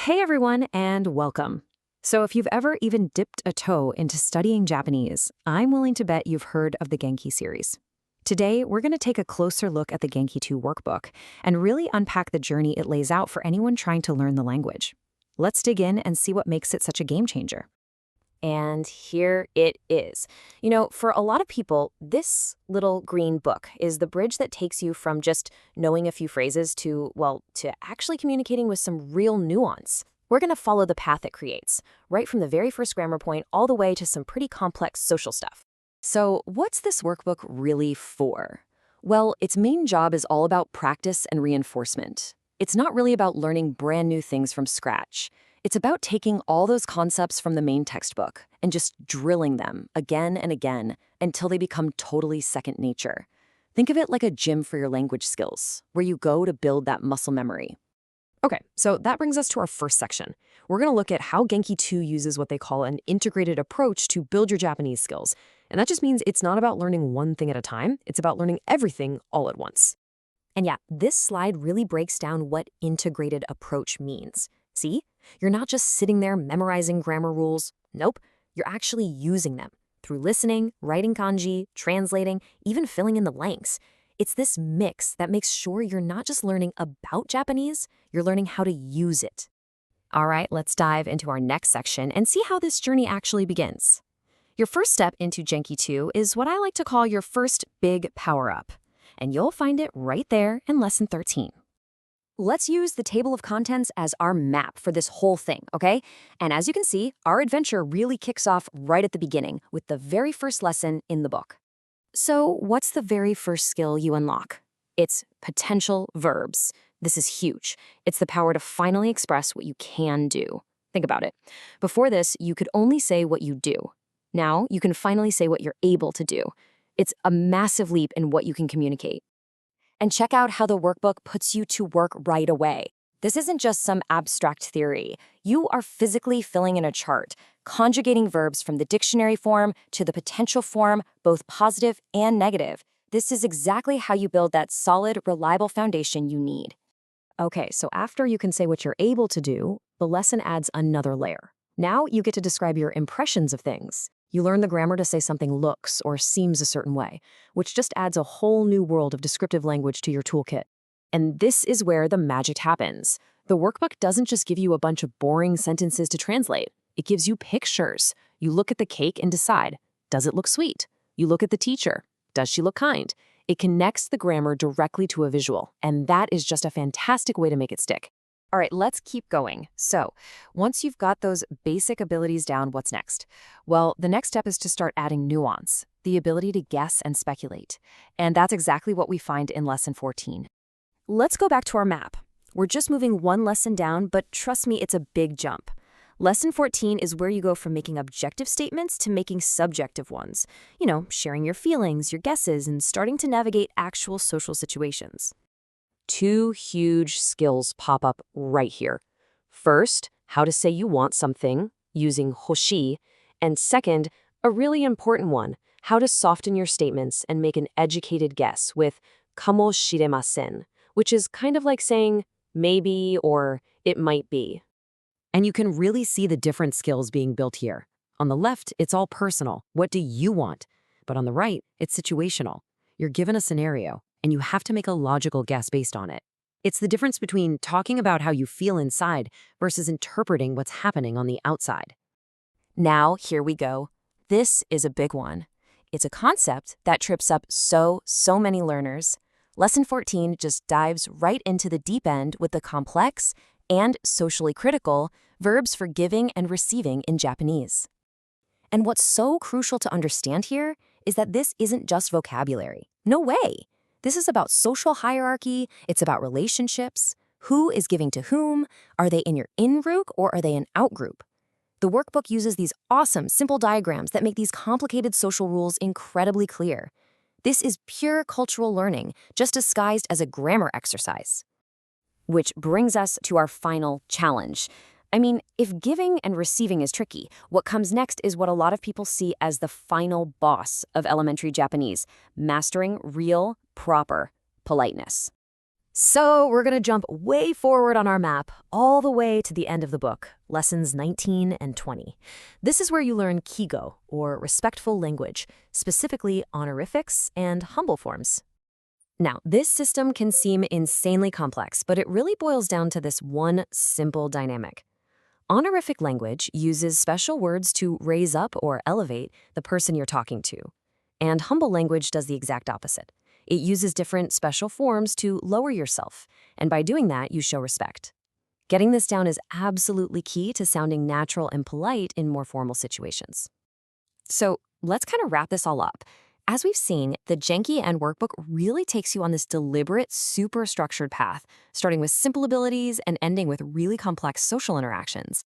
Hey everyone, and welcome. So, if you've ever even dipped a toe into studying Japanese, I'm willing to bet you've heard of the Genki series. Today, we're going to take a closer look at the Genki 2 workbook and really unpack the journey it lays out for anyone trying to learn the language. Let's dig in and see what makes it such a game changer. And here it is. For a lot of people, this little green book is the bridge that takes you from just knowing a few phrases to actually communicating with some real nuance. We're going to follow the path it creates, right from the very first grammar point all the way to some pretty complex social stuff. So, what's this workbook really for? Well, its main job is all about practice and reinforcement. It's not really about learning brand new things from scratch. It's about taking all those concepts from the main textbook and just drilling them again and again until they become totally second nature. Think of it like a gym for your language skills, where you go to build that muscle memory. Okay, so that brings us to our first section. We're going to look at how Genki 2 uses what they call an integrated approach to build your Japanese skills. And that just means it's not about learning one thing at a time, it's about learning everything all at once. And yeah, this slide really breaks down what integrated approach means. See? You're not just sitting there memorizing grammar rules. Nope, you're actually using them through listening, writing kanji, translating, even filling in the blanks. It's this mix that makes sure you're not just learning about Japanese, you're learning how to use it. All right, let's dive into our next section and see how this journey actually begins. Your first step into Genki 2 is what I like to call your first big power-up, and you'll find it right there in Lesson 13. Let's use the table of contents as our map for this whole thing, okay? And as you can see, our adventure really kicks off right at the beginning with the very first lesson in the book. So, what's the very first skill you unlock? It's potential verbs. This is huge. It's the power to finally express what you can do. Think about it. Before this, you could only say what you do. Now, you can finally say what you're able to do. It's a massive leap in what you can communicate. And check out how the workbook puts you to work right away. This isn't just some abstract theory. You are physically filling in a chart, conjugating verbs from the dictionary form to the potential form, both positive and negative. This is exactly how you build that solid, reliable foundation you need. Okay, so after you can say what you're able to do, the lesson adds another layer. Now you get to describe your impressions of things. You learn the grammar to say something looks or seems a certain way, which just adds a whole new world of descriptive language to your toolkit. And this is where the magic happens. The workbook doesn't just give you a bunch of boring sentences to translate. It gives you pictures. You look at the cake and decide, does it look sweet? You look at the teacher. Does she look kind? It connects the grammar directly to a visual, and that is just a fantastic way to make it stick. All right, let's keep going. So, once you've got those basic abilities down, what's next? Well, the next step is to start adding nuance, the ability to guess and speculate. And that's exactly what we find in Lesson 14. Let's go back to our map. We're just moving one lesson down, but trust me, it's a big jump. Lesson 14 is where you go from making objective statements to making subjective ones. Sharing your feelings, your guesses, and starting to navigate actual social situations. Two huge skills pop up right here. First, how to say you want something using hoshi, and second, a really important one, how to soften your statements and make an educated guess with kamoshiremasen, which is kind of like saying maybe or it might be. And you can really see the different skills being built here. On the left, it's all personal. What do you want? But on the right, it's situational. You're given a scenario, and you have to make a logical guess based on it. It's the difference between talking about how you feel inside versus interpreting what's happening on the outside. Now, here we go. This is a big one. It's a concept that trips up so many learners. Lesson 14 just dives right into the deep end with the complex and socially critical verbs for giving and receiving in Japanese. And what's so crucial to understand here is that this isn't just vocabulary. No way. This is about social hierarchy, it's about relationships, who is giving to whom, are they in your in group or are they an out group? The workbook uses these awesome, simple diagrams that make these complicated social rules incredibly clear. This is pure cultural learning, just disguised as a grammar exercise. Which brings us to our final challenge. If giving and receiving is tricky, what comes next is what a lot of people see as the final boss of elementary Japanese, mastering real, proper politeness. So we're going to jump way forward on our map, all the way to the end of the book, lessons 19 and 20. This is where you learn Kigo, or respectful language, specifically honorifics and humble forms. Now, this system can seem insanely complex, but it really boils down to this one simple dynamic. Honorific language uses special words to raise up or elevate the person you're talking to. And humble language does the exact opposite. It uses different special forms to lower yourself, and by doing that, you show respect. Getting this down is absolutely key to sounding natural and polite in more formal situations. So let's kind of wrap this all up. As we've seen, the Genki and workbook really takes you on this deliberate, super structured path, starting with simple abilities and ending with really complex social interactions.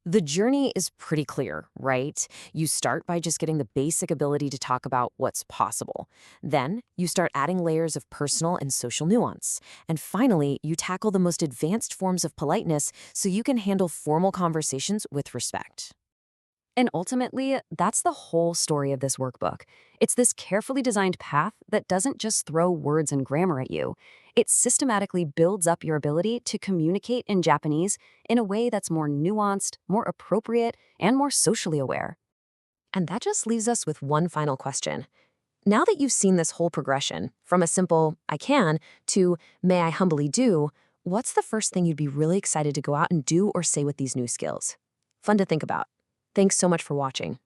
The journey is pretty clear, right? You start by just getting the basic ability to talk about what's possible. Then you start adding layers of personal and social nuance. And finally, you tackle the most advanced forms of politeness so you can handle formal conversations with respect. And ultimately, that's the whole story of this workbook. It's this carefully designed path that doesn't just throw words and grammar at you. It systematically builds up your ability to communicate in Japanese in a way that's more nuanced, more appropriate, and more socially aware. And that just leaves us with one final question. Now that you've seen this whole progression, from a simple "I can" to "May I humbly do," what's the first thing you'd be really excited to go out and do or say with these new skills? Fun to think about. Thanks so much for watching.